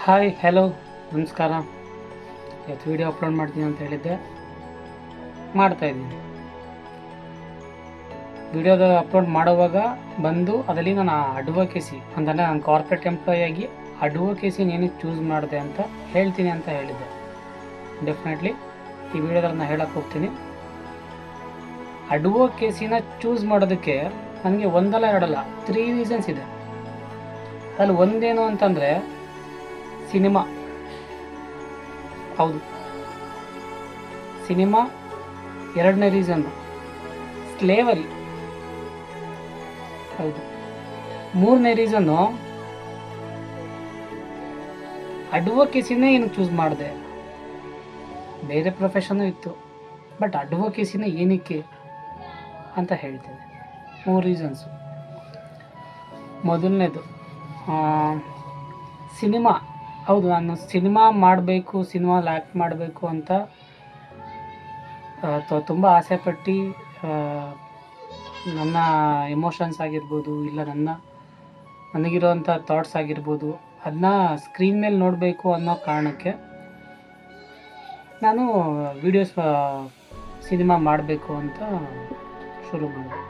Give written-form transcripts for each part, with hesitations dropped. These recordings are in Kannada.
ಹಾಯ್ ಹಲೋ ನಮಸ್ಕಾರ. ಇವತ್ತು ವೀಡಿಯೋ ಅಪ್ಲೋಡ್ ಮಾಡ್ತೀನಿ ಅಂತ ಹೇಳಿದ್ದೆ, ಮಾಡ್ತಾಯಿದ್ದೀನಿ. ವಿಡಿಯೋದ ಅಪ್ಲೋಡ್ ಮಾಡುವಾಗ ಬಂದು ಅದರಲ್ಲಿ ನಾನು ಅಡ್ವೊಕೇಸಿ ಅಂದರೆ ನಾನು ಕಾರ್ಪೊರೇಟ್ ಎಂಪ್ಲಾಯಿ ಆಗಿ ಅಡ್ವೊಕೇಸಿನ ಏನಕ್ಕೆ ಚೂಸ್ ಮಾಡಿದೆ ಅಂತ ಹೇಳ್ತೀನಿ ಅಂತ ಹೇಳಿದ್ದೆ. ಡೆಫಿನೆಟ್ಲಿ ಈ ವಿಡಿಯೋದಲ್ಲಿ ನಾನು ಹೇಳಕ್ಕೆ ಹೋಗ್ತೀನಿ. ಅಡ್ವೊಕೇಸಿನ ಚೂಸ್ ಮಾಡೋದಕ್ಕೆ ನನಗೆ ಒಂದಲ್ಲ ಎರಡಲ್ಲ 3 ರೀಸನ್ಸ್ ಇದೆ. ಅಲ್ಲಿ ಒಂದೇನು ಅಂತಂದರೆ ಸಿನಿಮಾ. ಹೌದು, ಸಿನಿಮಾ. ಎರಡನೇ ರೀಸನ್ ಸ್ಲೇವರಿ. ಹೌದು. ಮೂರನೇ ರೀಸನ್ನು ಅಡ್ವೊಕೇಸಿನೇ ಏನಕ್ಕೆ ಚೂಸ್ ಮಾಡಿದೆ. ಬೇರೆ ಪ್ರೊಫೆಷನ್ನು ಇತ್ತು, ಬಟ್ ಅಡ್ವೊಕೇಸಿನೇ ಏನಕ್ಕೆ ಅಂತ ಹೇಳ್ತೇನೆ. 3 ರೀಸನ್ಸು. ಮೊದಲನೇದು ಸಿನಿಮಾ. ಹೌದು, ನಾನು ಸಿನಿಮಾ ಮಾಡಬೇಕು, ಸಿನಿಮಾಲ್ಲಿ ಆ್ಯಕ್ಟ್ ಮಾಡಬೇಕು ಅಂತ ತುಂಬ ಆಸೆಪಟ್ಟು ನನ್ನ ಎಮೋಷನ್ಸ್ ಆಗಿರ್ಬೋದು, ಇಲ್ಲ ನನಗಿರೋವಂಥ ಥಾಟ್ಸ್ ಆಗಿರ್ಬೋದು, ಅದನ್ನ ಸ್ಕ್ರೀನ್ ಮೇಲೆ ನೋಡಬೇಕು ಅನ್ನೋ ಕಾರಣಕ್ಕೆ ನಾನು ಸಿನಿಮಾ ಮಾಡಬೇಕು ಅಂತ ಶುರು ಮಾಡಿದೆ.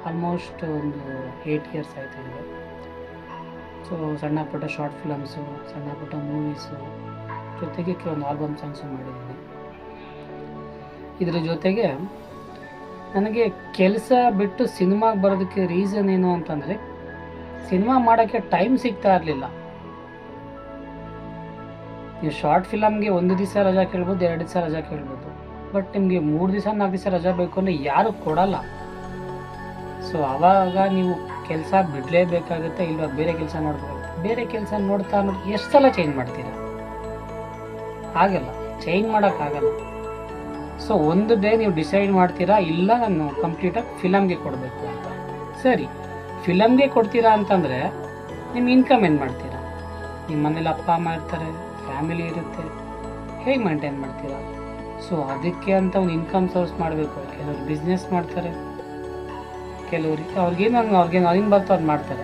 ಆಲ್ಮೋಸ್ಟ್ ಒಂದು 8 ಇಯರ್ಸ್ ಆಯಿತು ಈಗ. ಸೊ ಸಣ್ಣ ಪುಟ್ಟ ಶಾರ್ಟ್ ಫಿಲಮ್ಸು, ಸಣ್ಣ ಪುಟ್ಟ ಮೂವೀಸು, ಜೊತೆಗೆ ಕೆಲವೊಂದು ಆಲ್ಬಮ್ ಸಾಂಗ್ಸು ಮಾಡಿದ್ದೀನಿ. ಇದರ ಜೊತೆಗೆ ನನಗೆ ಕೆಲಸ ಬಿಟ್ಟು ಸಿನಿಮಾಗೆ ಬರೋದಕ್ಕೆ ರೀಸನ್ ಏನು ಅಂತಂದರೆ, ಸಿನಿಮಾ ಮಾಡೋಕ್ಕೆ ಟೈಮ್ ಸಿಗ್ತಾ ಇರಲಿಲ್ಲ. ನೀವು ಶಾರ್ಟ್ ಫಿಲಮ್ಗೆ 1 ದಿವಸ ರಜಾ ಕೇಳ್ಬೋದು, 2 ದಿವಸ ರಜಾ ಕೇಳ್ಬೋದು, ಬಟ್ ನಿಮಗೆ 3 ದಿವಸ 4 ದಿವಸ ರಜಾ ಬೇಕು ಅಂದರೆ ಯಾರು ಕೊಡಲ್ಲ. ಸೊ ಆವಾಗ ನೀವು ಕೆಲಸ ಬಿಡಲೇಬೇಕಾಗುತ್ತೆ, ಇಲ್ಲ ಬೇರೆ ಕೆಲಸ ನೋಡ್ಬೇಕಾಗುತ್ತೆ. ಬೇರೆ ಕೆಲಸ ನೋಡ್ತಾ ಎಷ್ಟು ಸಲ ಚೇಂಜ್ ಮಾಡ್ತೀರಾ? ಆಗಲ್ಲ, ಚೇಂಜ್ ಮಾಡೋಕ್ಕಾಗಲ್ಲ. ಸೊ ಒಂದು ಡೇ ನೀವು ಡಿಸೈಡ್ ಮಾಡ್ತೀರಾ, ಇಲ್ಲ ನಾನು ಕಂಪ್ಲೀಟಾಗಿ ಫಿಲಮ್ಗೆ ಕೊಡಬೇಕು ಅಂತ. ಸರಿ, ಫಿಲಮ್ಗೆ ಕೊಡ್ತೀರಾ ಅಂತಂದರೆ ನಿಮ್ಮ ಇನ್ಕಮ್ ಏನು ಮಾಡ್ತೀರಾ? ನಿಮ್ಮ ಮನೇಲಿ ಅಪ್ಪ ಅಮ್ಮ ಇರ್ತಾರೆ, ಫ್ಯಾಮಿಲಿ ಇರುತ್ತೆ, ಹೇಗೆ ಮೇಂಟೈನ್ ಮಾಡ್ತೀರಾ? ಸೊ ಅದಕ್ಕೆ ಅಂತ ಒಂದು ಇನ್ಕಮ್ ಸೋರ್ಸ್ ಮಾಡಬೇಕು. ಕೆಲವರು ಬಿಸ್ನೆಸ್ ಮಾಡ್ತಾರೆ, ಕೆಲವ್ರಿಗೆ ಅವ್ರಿಗೇನು ಅವ್ರಿಗೆ ಬರ್ತೋ ಅವ್ರು ಮಾಡ್ತಾರೆ.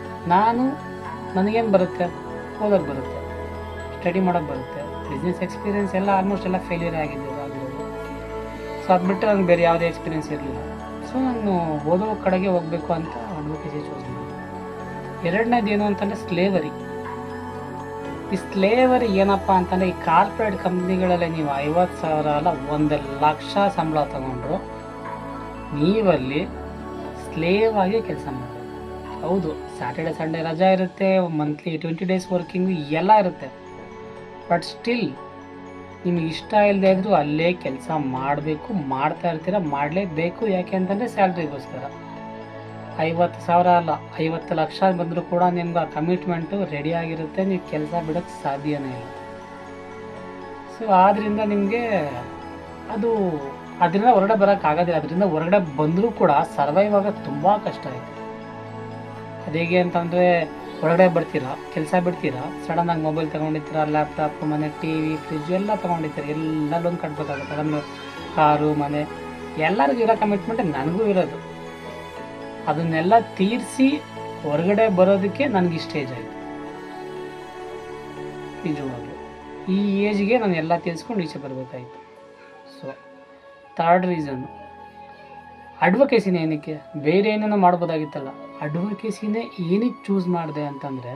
ನನಗೇನು ಬರುತ್ತೆ? ಓದೋಕ್ಕೆ ಬರುತ್ತೆ, ಸ್ಟಡಿ ಮಾಡೋಕ್ಕೆ ಬರುತ್ತೆ. ಬಿಸ್ನೆಸ್ ಎಕ್ಸ್ಪೀರಿಯೆನ್ಸ್ ಎಲ್ಲ ಆಲ್ಮೋಸ್ಟ್ ಎಲ್ಲ ಫೇಲ್ಯೂರ್ ಆಗಿರೋದು. ಸೊ ಅದು ಬಿಟ್ಟು ನನಗೆ ಬೇರೆ ಯಾವುದೇ ಎಕ್ಸ್ಪೀರಿಯೆನ್ಸ್ ಇರಲಿಲ್ಲ. ಸೊ ನಾನು ಓದೋ ಕಡೆಗೆ ಹೋಗಬೇಕು ಅಂತ ಅಡ್ವೊಕೇಸಿ ಚೂಸ್ ಮಾಡಿದೆ. ಎರಡನೇದು ಏನು ಅಂತಂದರೆ ಸ್ಲೇವರಿ. ಈ ಸ್ಲೇವರಿ ಏನಪ್ಪ ಅಂತಂದರೆ, ಈ ಕಾರ್ಪೊರೇಟ್ ಕಂಪ್ನಿಗಳಲ್ಲಿ ನೀವು 50,000 ಅಲ್ಲ 1,00,000 ಸಂಬಳ ತಗೊಂಡ್ರು ನೀವಲ್ಲಿ ಸ್ಲೇವ್ ಆಗಿ ಕೆಲಸ ಮಾಡಿ. ಹೌದು, ಸ್ಯಾಟರ್ಡೆ ಸಂಡೇ ರಜಾ ಇರುತ್ತೆ, ಮಂತ್ಲಿ 20 ಡೇಸ್ ವರ್ಕಿಂಗು ಎಲ್ಲ ಇರುತ್ತೆ, ಬಟ್ ಸ್ಟಿಲ್ ನಿಮಗೆ ಇಷ್ಟ ಇಲ್ಲದೆ ಇದ್ದರೂ ಅಲ್ಲೇ ಕೆಲಸ ಮಾಡಬೇಕು, ಮಾಡ್ತಾ ಇರ್ತೀರ, ಮಾಡಲೇಬೇಕು. ಯಾಕೆ ಅಂತಂದರೆ ಸ್ಯಾಲ್ರಿಗೋಸ್ಕರ. 50,000 ಅಲ್ಲ 50 ಲಕ್ಷ ಬಂದರೂ ಕೂಡ ನಿಮ್ಗೆ ಆ ಕಮಿಟ್ಮೆಂಟು ರೆಡಿ ಆಗಿರುತ್ತೆ, ನೀವು ಕೆಲಸ ಬಿಡೋಕ್ಕೆ ಸಾಧ್ಯನೇ ಇಲ್ಲ. ಸೊ ಆದ್ದರಿಂದ ನಿಮಗೆ ಅದರಿಂದ ಹೊರಗಡೆ ಬರೋಕ್ಕಾಗೋದಿಲ್ಲ. ಅದರಿಂದ ಹೊರಗಡೆ ಬಂದರೂ ಕೂಡ ಸರ್ವೈವ್ ಆಗೋದು ತುಂಬ ಕಷ್ಟ ಇದೆ. ಅದೇಗೆ ಅಂತಂದರೆ, ಹೊರಗಡೆ ಬರ್ತೀರಾ, ಕೆಲಸ ಬಿಡ್ತೀರಾ, ಸಡನ್ನಾಗಿ ಮೊಬೈಲ್ ತೊಗೊಂಡಿರ್ತೀರ, ಲ್ಯಾಪ್ಟಾಪ್, ಮನೆ TV, ಫ್ರಿಜ್ ಎಲ್ಲ ತೊಗೊಂಡಿರ್ತೀರ, ಎಲ್ಲ ಲೋನ್ ಕಟ್ಟಬೇಕಾಗುತ್ತೆ. ಅದನ್ನು ಕಾರು, ಮನೆ ಎಲ್ಲರಿಗೂ ಇರೋ ಕಮಿಟ್ಮೆಂಟ್ ನನಗೂ ಇರೋದು. ಅದನ್ನೆಲ್ಲ ತೀರಿಸಿ ಹೊರಗಡೆ ಬರೋದಕ್ಕೆ ನನಗೆ ಸ್ಟೇಜ್ ಆಯಿತು. ನಿಜವಾಗ್ಲೂ ಈ ಏಜ್ಗೆ ನಾನು ಎಲ್ಲ ತೀರಿಸ್ಕೊಂಡು ಈಚೆ ಬರಬೇಕಾಯಿತು. ಸೊ ಥರ್ಡ್ ರೀಸನ್ನು ಅಡ್ವೊಕೇಸಿನೇ ಏನಕ್ಕೆ, ಬೇರೆ ಏನೇನೋ ಮಾಡ್ಬೋದಾಗಿತ್ತಲ್ಲ, ಅಡ್ವೊಕೇಸಿನೇ ಏನಕ್ಕೆ ಚೂಸ್ ಮಾಡಿದೆ ಅಂತಂದರೆ,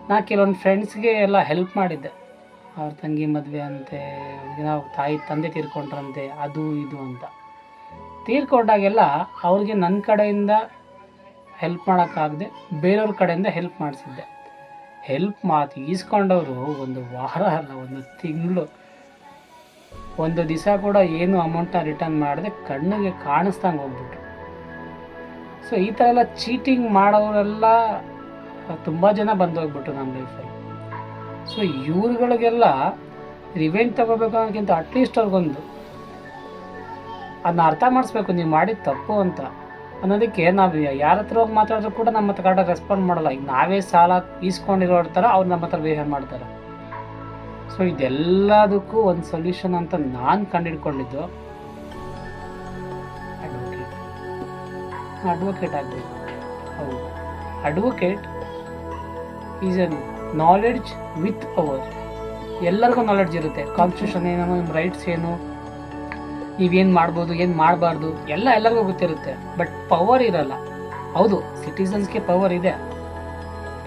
ನಾನು ಕೆಲವೊಂದು ಫ್ರೆಂಡ್ಸ್ಗೆ ಎಲ್ಲ ಹೆಲ್ಪ್ ಮಾಡಿದ್ದೆ. ಅವ್ರ ತಂಗಿ ಮದುವೆ ಅಂತೆ, ನಾವು ತಂದೆ ತೀರ್ಕೊಂಡ್ರಂತೆ, ಅದು ಇದು ಅಂತ. ತೀರ್ಕೊಂಡಾಗೆಲ್ಲ ಅವ್ರಿಗೆ ನನ್ನ ಕಡೆಯಿಂದ ಹೆಲ್ಪ್ ಮಾಡೋಕ್ಕಾಗದೆ ಬೇರೆಯವ್ರ ಕಡೆಯಿಂದ ಹೆಲ್ಪ್ ಮಾಡಿಸಿದ್ದೆ. ಹೆಲ್ಪ್ ಈಸ್ಕೊಂಡವರು 1 ವಾರ ಅಲ್ಲ, 1 ತಿಂಗಳು, 1 ದಿವಸ ಕೂಡ ಏನು ಅಮೌಂಟನ್ನ ರಿಟರ್ನ್ ಮಾಡದೆ ಕಣ್ಣಿಗೆ ಕಾಣಿಸ್ದಂಗೆ ಹೋಗ್ಬಿಟ್ರು. ಸೊ ಈ ಥರ ಎಲ್ಲ ಚೀಟಿಂಗ್ ಮಾಡೋರೆಲ್ಲ ತುಂಬ ಜನ ಬಂದೋಗ್ಬಿಟ್ರು ನಮ್ಮ ಲೈಫಲ್ಲಿ. ಸೊ ಇವ್ರುಗಳಿಗೆಲ್ಲ ರಿವೆಂಜ್ ತಗೋಬೇಕು ಅನ್ನೋಕ್ಕಿಂತ ಅಟ್ಲೀಸ್ಟ್ ಅವ್ರಿಗೊಂದು ಅದನ್ನ ಅರ್ಥ ಮಾಡಿಸ್ಬೇಕು, ನೀವು ಮಾಡಿದ ತಪ್ಪು ಅಂತ ಅನ್ನೋದಕ್ಕೆ. ನಾವು ಯಾರ ಹತ್ರ ಹೋಗಿ ಮಾತಾಡಿದ್ರು ಕೂಡ ನಮ್ಮ ಹತ್ರ ಕರೆಕ್ಟಾಗಿ ರೆಸ್ಪಾಂಡ್ ಮಾಡೋಲ್ಲ. ಈಗ ನಾವೇ ಸಾಲ ಈಸ್ಕೊಂಡಿರೋ ಥರ ಅವ್ರು ನಮ್ಮ ಹತ್ರ ಬಿಹೇವ್ ಮಾಡ್ತಾರೆ. ಸೊ ಇದೆಲ್ಲದಕ್ಕೂ ಒಂದು ಸೊಲ್ಯೂಷನ್ ಅಂತ ನಾನು ಕಂಡುಹಿಡ್ಕೊಂಡಿದ್ದು ಅಡ್ವೊಕೇಟ್ ಆಗಬೇಕು. ಹೌದು, advocate is N knowledge with power. ಎಲ್ಲರಿಗೂ ನಾಲೆಡ್ಜ್ ಇರುತ್ತೆ. ಕಾನ್ಸ್ಟಿಟ್ಯೂಷನ್ ಏನು, ನಿಮ್ಮ ರೈಟ್ಸ್ ಏನು, ನೀವೇನು ಮಾಡ್ಬೋದು ಏನು ಮಾಡಬಾರ್ದು ಎಲ್ಲರಿಗೂ ಗೊತ್ತಿರುತ್ತೆ. ಬಟ್ ಪವರ್ ಇರಲ್ಲ. ಹೌದು, ಸಿಟಿಸನ್ಸ್ಗೆ ಪವರ್ ಇದೆ,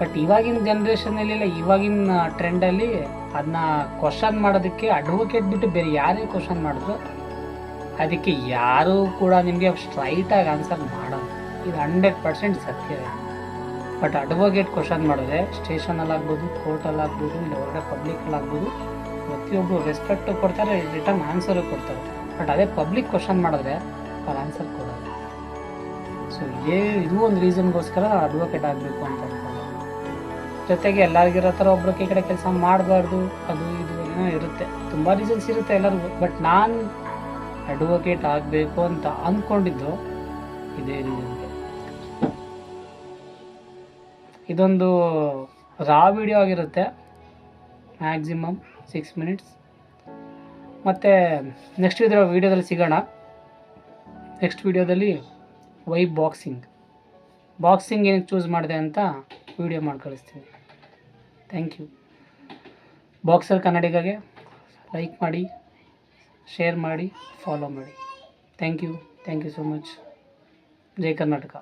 ಬಟ್ ಇವಾಗಿನ ಜನ್ರೇಷನಲ್ಲಿಲ್ಲ, ಇವಾಗಿನ ಟ್ರೆಂಡಲ್ಲಿ ಅದನ್ನ ಕ್ವಶನ್ ಮಾಡೋದಕ್ಕೆ ಅಡ್ವೊಕೇಟ್ ಬಿಟ್ಟು ಬೇರೆ ಯಾರೇ ಕ್ವಶನ್ ಮಾಡಿದ್ರು ಅದಕ್ಕೆ ಯಾರೂ ಕೂಡ ನಿಮಗೆ ಸ್ಟ್ರೈಟಾಗಿ ಆನ್ಸರ್ ಮಾಡೋದು. ಇದು 100% ಸತ್ಯ. ಬಟ್ ಅಡ್ವೊಕೇಟ್ ಕ್ವಶನ್ ಮಾಡಿದ್ರೆ ಸ್ಟೇಷನಲ್ಲಾಗ್ಬೋದು, ಕೋರ್ಟಲ್ಲಾಗ್ಬೋದು, ಇಲ್ಲ ಹೊರಗಡೆ ಪಬ್ಲಿಕಲ್ಲಾಗ್ಬೋದು, ಪ್ರತಿಯೊಬ್ಬರು ರೆಸ್ಪೆಕ್ಟು ಕೊಡ್ತಾರೆ, ರಿಟರ್ನ್ ಆನ್ಸರು ಕೊಡ್ತಾರೆ. ಬಟ್ ಅದೇ ಪಬ್ಲಿಕ್ ಕ್ವಶನ್ ಮಾಡಿದ್ರೆ ಅವ್ರು ಆನ್ಸರ್ ಕೊಡೋದು. ಸೊ ಇದು ಒಂದು ರೀಸನ್ಗೋಸ್ಕರ ಅಡ್ವೊಕೇಟ್ ಆಗಬೇಕು ಅಂತ ಅನ್ಕೊಂಡು. ಜೊತೆಗೆ ಎಲ್ಲರಿಗಿರೋ ಥರ ಒಬ್ಬರಿಗೆ ಈ ಕಡೆ ಕೆಲಸ ಮಾಡಬಾರ್ದು, ಅದು ಇದು ಏನೋ ಇರುತ್ತೆ, ತುಂಬ ರೀಸನ್ಸ್ ಇರುತ್ತೆ ಎಲ್ಲರಿಗೂ. ಬಟ್ ನಾನು ಅಡ್ವೊಕೇಟ್ ಆಗಬೇಕು ಅಂತ ಅಂದ್ಕೊಂಡಿದ್ದು ಇದೇ ರೀಸನ್ಗೆ. ಇದೊಂದು ರಾ ವಿಡಿಯೋ ಆಗಿರುತ್ತೆ, ಮ್ಯಾಕ್ಸಿಮಮ್ 6 ಮಿನಿಟ್ಸ್. ಮತ್ತು ನೆಕ್ಸ್ಟ್ ವಿಡಿಯೋದಲ್ಲಿ ಸಿಗೋಣ. ನೆಕ್ಸ್ಟ್ ವಿಡಿಯೋದಲ್ಲಿ ವೈ ಬಾಕ್ಸಿಂಗ್ ಏನಕ್ಕೆ ಚೂಸ್ ಮಾಡಿದೆ ಅಂತ ವಿಡಿಯೋ ಮಾಡಿ ಕಳಿಸ್ತೀನಿ. Thank you. ಬಾಕ್ಸರ್ ಕನ್ನಡಿಗಗೆ ಲೈಕ್ ಮಾಡಿ, ಶೇರ್ ಮಾಡಿ, ಫಾಲೋ ಮಾಡಿ. Thank you so much. Jai Karnataka.